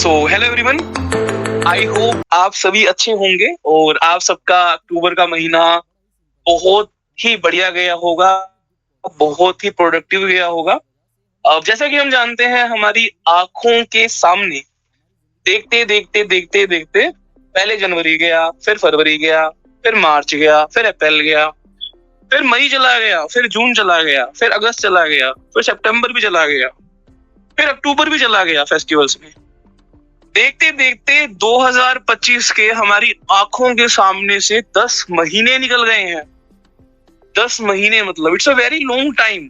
So hello everyone, I hope आप सभी अच्छे होंगे और आप सबका अक्टूबर का महीना बहुत ही बढ़िया गया होगा, बहुत ही प्रोडक्टिव गया होगा। अब जैसा कि हम जानते हैं, हमारी आंखों के सामने देखते देखते देखते देखते पहले जनवरी गया, फिर फरवरी गया, फिर मार्च गया, फिर अप्रैल गया, फिर मई चला गया, फिर जून चला गया, फिर अगस्त चला गया, फिर सितंबर भी चला गया, फिर अक्टूबर भी चला गया फेस्टिवल्स में। देखते देखते 2025 के हमारी आंखों के सामने से 10 महीने निकल गए हैं। 10 महीने मतलब it's a very long time.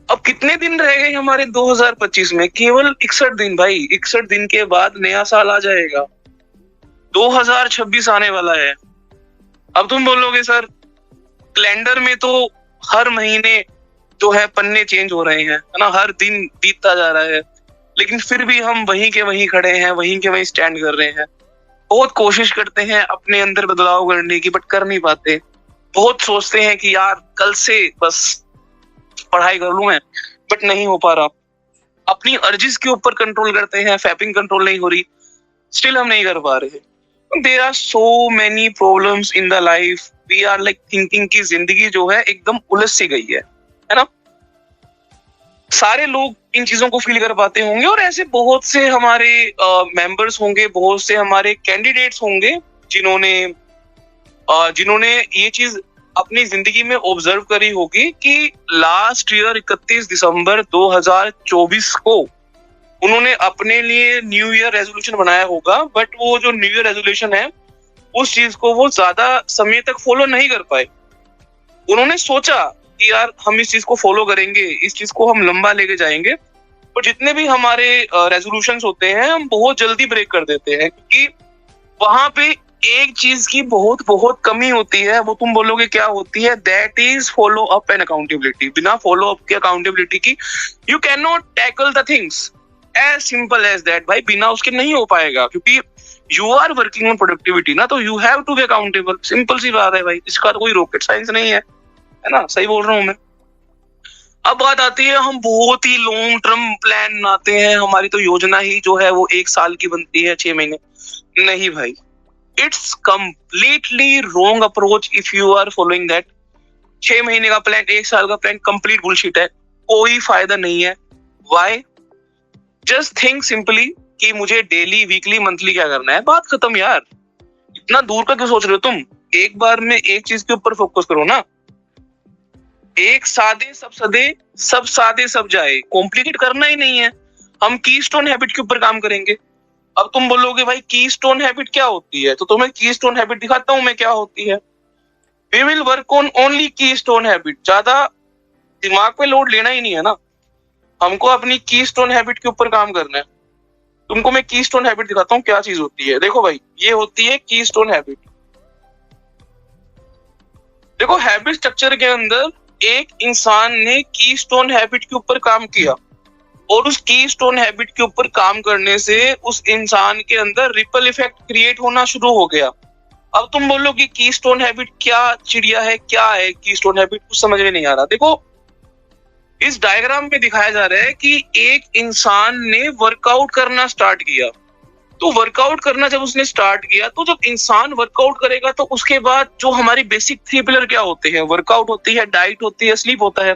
अब कितने दिन रह गए हमारे 2025 में? केवल 61 दिन भाई। 61 दिन के बाद नया साल आ जाएगा, 2026 आने वाला है। अब तुम बोलोगे सर, कैलेंडर में तो हर महीने जो है पन्ने चेंज हो रहे हैं, है ना, हर दिन बीतता जा रहा है, लेकिन फिर भी हम वहीं के वहीं खड़े हैं, वहीं के वहीं स्टैंड कर रहे हैं। बहुत कोशिश करते हैं अपने अंदर बदलाव करने की, बट कर नहीं पाते। बहुत सोचते हैं कि यार कल से बस पढ़ाई कर लूं मैं, बट नहीं हो पा रहा। अपनी अर्जिस के ऊपर कंट्रोल करते हैं, फैपिंग कंट्रोल नहीं हो रही, स्टिल हम नहीं कर पा रहे। There are so many problems in the life, we are like thinking की जिंदगी जो है एकदम उलझ सी गई है ना। सारे लोग इन चीजों को फील कर पाते होंगे और ऐसे बहुत से हमारे मेंबर्स होंगे, बहुत से हमारे कैंडिडेट्स होंगे जिन्होंने ये चीज अपनी जिंदगी में ऑब्जर्व करी होगी कि लास्ट ईयर 31 दिसंबर 2024 को उन्होंने अपने लिए न्यू ईयर रेजोल्यूशन बनाया होगा, बट वो जो न्यू ईयर रेजोल्यूशन है उस चीज को वो ज्यादा समय तक फॉलो नहीं कर पाए। उन्होंने सोचा कि यार हम इस चीज को फॉलो करेंगे, इस चीज को हम लंबा लेके जाएंगे, पर जितने भी हमारे रेजोल्यूशंस होते हैं हम बहुत जल्दी ब्रेक कर देते हैं, क्योंकि वहां पे एक चीज की बहुत बहुत कमी होती है। वो तुम बोलोगे क्या होती है? That is follow up and accountability. बिना फॉलो अप के अकाउंटेबिलिटी की you can not tackle the things, as simple as that भाई। बिना उसके नहीं हो पाएगा, क्योंकि you are working on productivity ना, तो you have to be accountable. Simple सी बात है भाई, इसका तो कोई रॉकेट साइंस नहीं है ना। सही बोल रहा हूँ मैं? अब बात आती है, हम बहुत ही लॉन्ग टर्म प्लान बनाते हैं, हमारी तो योजना ही जो है वो 1 साल की बनती है, 6 महीने नहीं भाई। It's completely wrong approach if you are following that. 6 महीने का प्लान, 1 साल का प्लान कंप्लीट बुलशिट है, कोई फायदा नहीं है। व्हाई? जस्ट थिंक सिंपली कि मुझे डेली, वीकली, मंथली क्या करना है, बात खत्म यार। इतना दूर का क्यों सोच रहे हो तुम? एक बार में एक चीज के ऊपर फोकस करो ना। एक सादे सब सदे, सब सादे सब जाए, कॉम्प्लिकेट करना ही नहीं है। हम कीस्टोन हैबिट के ऊपर काम करेंगे। अब तुम बोलोगे भाई कीस्टोन हैबिट क्या होती है, तो तुम्हें कीस्टोन हैबिट दिखाता हूं मैं क्या होती है। We will work on only keystone habit. ज्यादा दिमाग पे लोड लेना ही नहीं है ना, हमको अपनी कीस्टोन हैबिट के ऊपर काम करना है। तुमको मैं कीस्टोन हैबिट दिखाता हूँ क्या चीज होती है। देखो भाई, ये होती है कीस्टोन हैबिट। देखो, हैबिट स्ट्रक्चर के अंदर एक इंसान ने कीस्टोन हैबिट के ऊपर काम किया और उस कीस्टोन हैबिट के ऊपर काम करने से उस इंसान के अंदर रिपल इफेक्ट क्रिएट होना शुरू हो गया। अब तुम बोलो कि कीस्टोन हैबिट क्या चिड़िया है, क्या है कीस्टोन हैबिट, कुछ समझ में नहीं आ रहा। देखो, इस डायग्राम में दिखाया जा रहा है कि एक इंसान ने वर्कआउट करना स्टार्ट किया। तो वर्कआउट करना जब उसने स्टार्ट किया, तो जब इंसान वर्कआउट करेगा तो उसके बाद जो हमारी बेसिक 3 पिलर क्या होते हैं? वर्कआउट होती है, डाइट होती है, स्लीप होता है।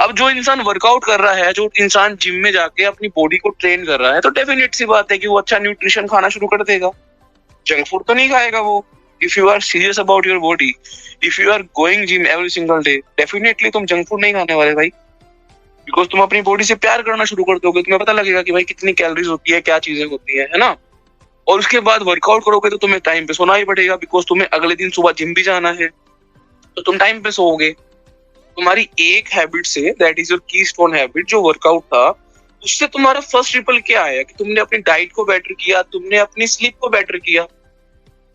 अब जो इंसान वर्कआउट कर रहा है, जो इंसान जिम में जाके अपनी बॉडी को ट्रेन कर रहा है, तो डेफिनेट सी बात है कि वो अच्छा न्यूट्रिशन खाना शुरू कर देगा। जंक फूड तो नहीं खाएगा वो। If you are serious about your body, if you are going gym every single day, definitely तुम जंक फूड नहीं खाने वाले भाई, बिकॉज तुम अपनी बॉडी से प्यार करना शुरू कर दोगे। तुम्हें पता लगेगा कि भाई कितनी कैलोरीज होती है, क्या चीजें होती है ना। और उसके बाद वर्कआउट करोगे तो तुम्हें टाइम पे सोना ही पड़ेगा, बिकॉज तुम्हें अगले दिन सुबह जिम भी जाना है, तो तुम टाइम पे सोओगे। तुम्हारी एक हैबिट से, that is your keystone habit, जो वर्कआउट था, उससे तुम्हारा फर्स्ट ट्रिपल क्या आया कि तुमने अपनी डाइट को बेटर किया, तुमने अपनी स्लीप को बेटर किया।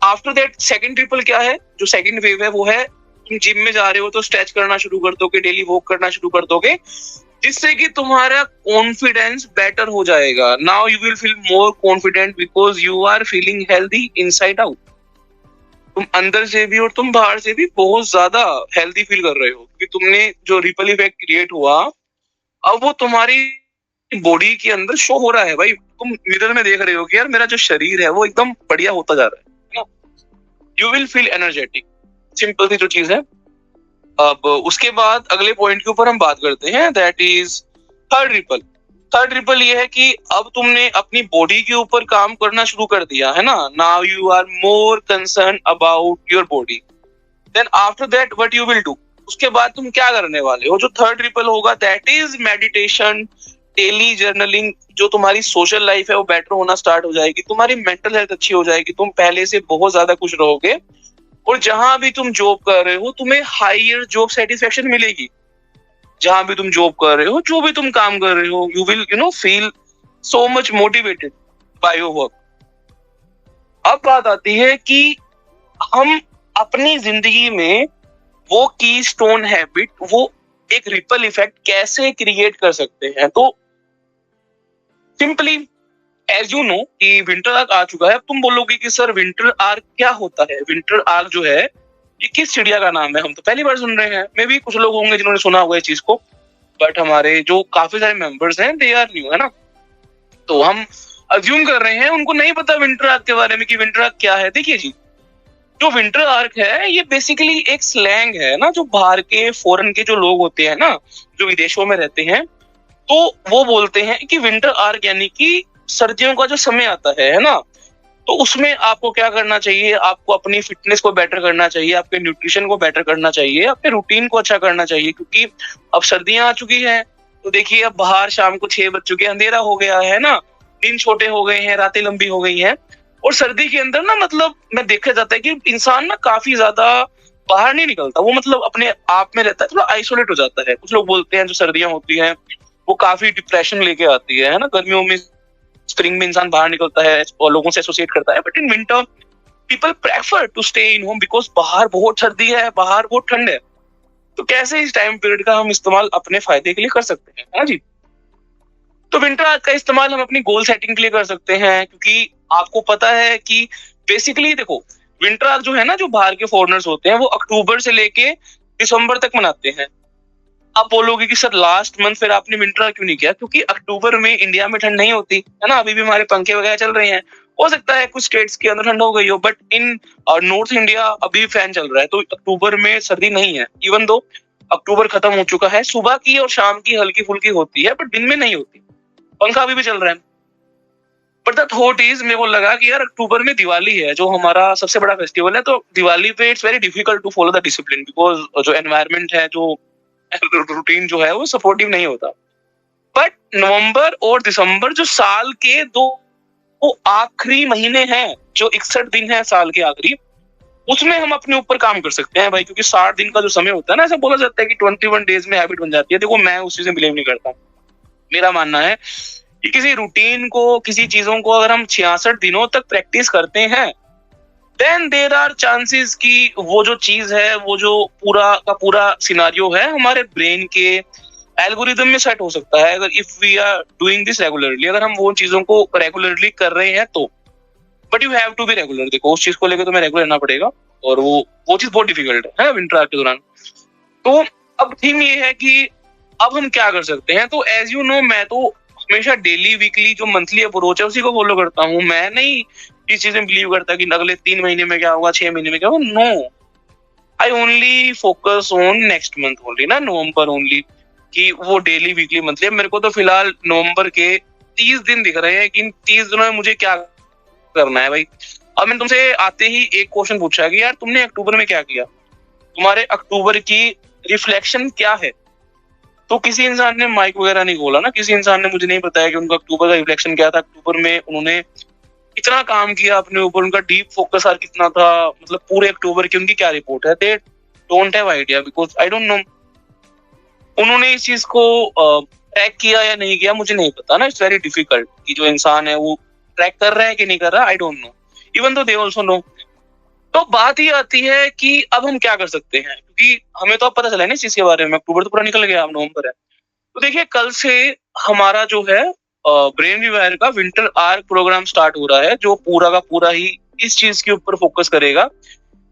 आफ्टर दैट सेकंड ट्रिपल क्या है? जो सेकंड वेव है वो है, तुम जिम में जा रहे हो तो स्ट्रेच करना शुरू कर दोगे, डेली वॉक करना शुरू कर दोगे, जिससे कि तुम्हारा कॉन्फिडेंस बेटर हो जाएगा। Now you will feel more confident because you are feeling healthy inside out. तुम अंदर से भी और तुम बाहर से भी बहुत ज्यादा हेल्दी फील कर रहे हो, क्योंकि तुमने जो रिपल इफेक्ट क्रिएट हुआ, अब वो तुम्हारी बॉडी के अंदर शो हो रहा है भाई, तुम मिरर में देख रहे हो कि यार मेरा जो शरीर है वो एकदम बढ़िया होता जा रहा है ना, you will feel energetic, simple सी जो चीज है। अब उसके बाद अगले पॉइंट के ऊपर हम बात करते हैं, that is third ripple. Third ripple ये है कि अब तुमने अपनी बॉडी के ऊपर काम करना शुरू कर दिया है ना, now you are more concern about your body, then after that what you will do, उसके बाद तुम क्या करने वाले हो। जो थर्ड रिपल होगा that is meditation, daily journaling. जो तुम्हारी सोशल लाइफ है वो बेटर होना स्टार्ट हो जाएगी, तुम्हारी मेंटल हेल्थ अच्छी हो जाएगी, तुम पहले से बहुत ज्यादा खुश रहोगे, और जहां भी तुम जॉब कर रहे हो तुम्हें हायर जॉब सेटिस्फेक्शन मिलेगी। जहां भी तुम जॉब कर रहे हो, जो भी तुम काम कर रहे हो, you will feel so much motivated by your work. अब बात आती है कि हम अपनी जिंदगी में वो की स्टोन हैबिट, वो एक रिपल इफेक्ट कैसे क्रिएट कर सकते हैं। तो सिंपली एज यू नो कि विंटर आर्क आ चुका है। अब तुम बोलोगे कि सर विंटर आर्क क्या होता है। विंटर आर्क जो है ये किस चिड़िया का नाम है, हम तो पहली बार सुन रहे हैं। मे भी कुछ लोग होंगे जिन्होंने सुना हुआ है इस चीज को, बट हमारे जो काफी सारे मेंबर्स हैं दे आर न्यू, है ना। तो हम अज्यूम कर रहे हैं उनको नहीं पता विंटर आर्क के बारे में कि विंटर आर्क क्या है। देखिए जी, जो विंटर आर्क है ये बेसिकली एक स्लैंग है ना, जो बाहर के फॉरेन के जो लोग होते हैं ना, जो विदेशों में रहते हैं, तो वो बोलते हैं कि विंटर आर्क यानी कि सर्दियों का जो समय आता है ना, तो उसमें आपको क्या करना चाहिए, आपको अपनी फिटनेस को बेटर करना चाहिए, आपके न्यूट्रिशन को बेटर करना चाहिए, अपने रूटीन को अच्छा करना चाहिए, क्योंकि अब सर्दियां आ चुकी हैं। तो देखिए अब बाहर शाम को 6 बज चुके हैं, अंधेरा हो गया है ना, दिन छोटे हो गए हैं, रातें लंबी हो गई हैं। और सर्दी के अंदर ना मतलब में देखा जाता है कि इंसान ना काफी ज्यादा बाहर नहीं निकलता, वो मतलब अपने आप में रहता है, थोड़ा आइसोलेट हो जाता है। कुछ लोग बोलते हैं जो सर्दियां होती हैं वो काफी डिप्रेशन लेके आती है ना। गर्मियों में, स्प्रिंग में इंसान बाहर निकलता है और लोगों से एसोसिएट करता है, but in winter people prefer to stay in home because बाहर बहुत सर्दी है, बाहर बहुत ठंड है। तो कैसे इस टाइम पीरियड का हम इस्तेमाल अपने फायदे के लिए कर सकते हैं, है ना जी। तो विंटर आर्क का इस्तेमाल हम अपनी गोल सेटिंग के लिए कर सकते हैं, क्योंकि आपको पता है कि बेसिकली देखो विंटर आर्क जो है ना, जो बाहर के फॉरेनर्स होते हैं वो अक्टूबर से लेके दिसंबर तक मनाते हैं। आप बोलोगे कि सर लास्ट मंथ फिर आपने विंटर क्यों नहीं किया, क्योंकि अक्टूबर में इंडिया में ठंड नहीं होती है ना, अभी भी हमारे पंखे वगैरह चल रहे हैं। हो सकता है कुछ स्टेट्स के अंदर ठंड हो गई हो, बट इन नॉर्थ इंडिया अभी फैन चल रहा है, तो अक्टूबर में सर्दी नहीं है। इवन दो अक्टूबर खत्म हो चुका है, सुबह की और शाम की हल्की फुल्की होती है, बट दिन में नहीं होती, पंखा अभी भी चल रहा है। बट द थॉट इज, मेरे को लगा कि यार अक्टूबर में दिवाली है जो हमारा सबसे बड़ा फेस्टिवल है, तो दिवाली पे it's very difficult to follow the discipline, because जो एनवायरमेंट है, जो रूटीन जो है वो सपोर्टिव नहीं होता। बट नवंबर और दिसंबर जो साल के दो वो आखिरी महीने हैं, जो 61 दिन है साल के आखिरी, उसमें हम अपने ऊपर काम कर सकते हैं भाई। क्योंकि 60 दिन का जो समय होता है ना, ऐसा बोला जाता है कि 21 डेज में हैबिट बन जाती है। देखो मैं उस चीज में बिलीव नहीं करता। मेरा मानना है कि किसी रूटीन को, किसी चीजों को अगर हम 66 दिनों तक प्रैक्टिस करते हैं, देन देयर आर चांसेस कि वो जो चीज है, वो जो पूरा का पूरा सिनारियो है हमारे ब्रेन के एल्गोरिदम में सेट हो सकता है, अगर if we are doing this regularly, अगर हम वो चीजों को रेगुलरली कर रहे हैं तो। But you have to be regular. देखो उस चीज को लेकर तुम्हें रेगुलर रहना पड़ेगा, और वो चीज बहुत डिफिकल्ट है विंटर आर्क के दौरान। तो अब थीम ये है कि अब हम क्या कर सकते हैं। तो एज यू नो मैं तो हमेशा डेली, वीकली, जो मंथली अप्रोच है उसी को फॉलो करता हूँ। मैं नहीं इस चीज में बिलीव करता कि अगले 3 महीने में क्या होगा, 6 महीने में क्या होगा। No, I only focus on next month only ना, नवंबर ओनली, कि वो डेली, वीकली, मंथली। मेरे को तो फिलहाल नवंबर के 30 दिन दिख रहे हैं कि इन 30 दिनों में मुझे क्या करना है भाई। अब मैंने तुमसे आते ही एक क्वेश्चन पूछा कि यार तुमने अक्टूबर में क्या किया, तुम्हारे अक्टूबर की रिफ्लेक्शन क्या है। तो किसी इंसान ने माइक वगैरह नहीं खोला ना, किसी इंसान ने मुझे नहीं बताया कि उनका अक्टूबर का रिफ्लेक्शन क्या था, अक्टूबर में उन्होंने कितना काम किया अपने ऊपर, उनका डीप फोकस और कितना था, मतलब पूरे अक्टूबर की उनकी क्या रिपोर्ट है। They don't have idea, because I don't know उन्होंने इस चीज को ट्रैक किया या नहीं किया, मुझे नहीं पता ना। इट्स वेरी डिफिकल्ट कि जो इंसान है वो ट्रैक कर रहा है कि नहीं कर रहा, I don't know, even though they also no. तो बात ही आती है कि अब हम क्या कर सकते हैं, क्योंकि हमें तो अब पता चला है ना इस चीज के बारे में। अक्टूबर तो पूरा निकल गया, अब नवंबर है। तो देखिए कल से हमारा जो है ब्रेन रिवायर का विंटर आर्क प्रोग्राम स्टार्ट हो रहा है, जो पूरा का पूरा ही इस चीज के ऊपर फोकस करेगा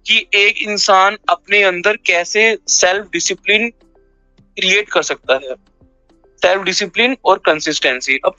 कि एक इंसान अपने अंदर कैसे सेल्फ डिसिप्लिन क्रिएट कर सकता है। सेल्फ डिसिप्लिन और कंसिस्टेंसी। अब